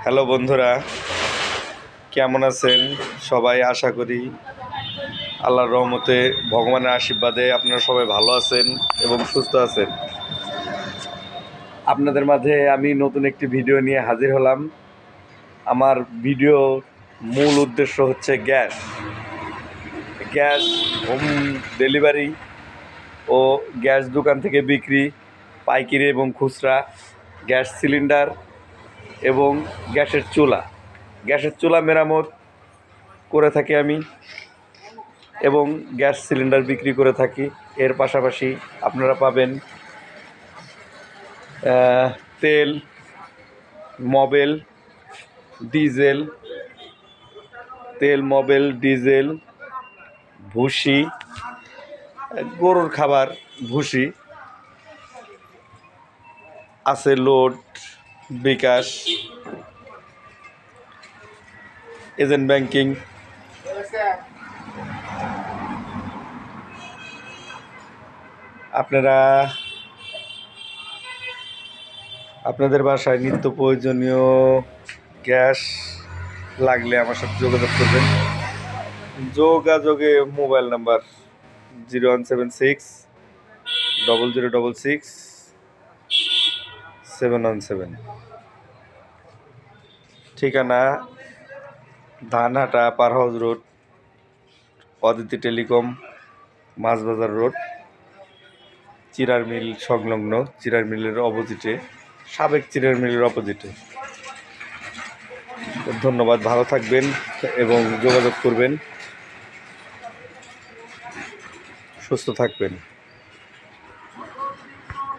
Hello বন্ধুরা, কেমন আছেন সবাই? আশা করি আল্লাহর রহমতে, ভগবানের আশীর্বাদে আপনারা সবাই ভালো আছেন এবং সুস্থ আছেন। আপনাদের মাঝে আমি নতুন একটি ভিডিও নিয়ে হাজির হলাম। আমার ভিডিও মূল উদ্দেশ্য হচ্ছে গ্যাস হোম ডেলিভারি ও গ্যাস দোকান থেকে বিক্রি, পাইকারি এবং খুচরা, গ্যাস সিলিন্ডার এবং গ্যাসের চুলা মেরামত করে থাকি আমি এবং গ্যাস সিলিন্ডার বিক্রি করে থাকি। এর পাশাপাশি আপনারা পাবেন তেল, মোবিল, ডিজেল, ভুসি, গরুর খাবার ভুসি আছে, লোড, বিকাশ, এজেন্ট ব্যাংকিং। আপনাদের বাসায় নিত্য প্রয়োজনীয় গ্যাস লাগলে আমার সাথে যোগাযোগ করবেন। যোগাযোগে মোবাইল নাম্বার 0176-0066-717। ঠিকানা Dhanhata power house road, Aditi telecom, মাছবাজার রোড, চিরার মিল সংলগ্ন, চিরার মিলের অপোজিটে, সাবেক চিরার মিলের অপোজিটে। ধন্যবাদ, ভালো থাকবেন এবং যোগাযোগ করবেন, সুস্থ থাকবেন।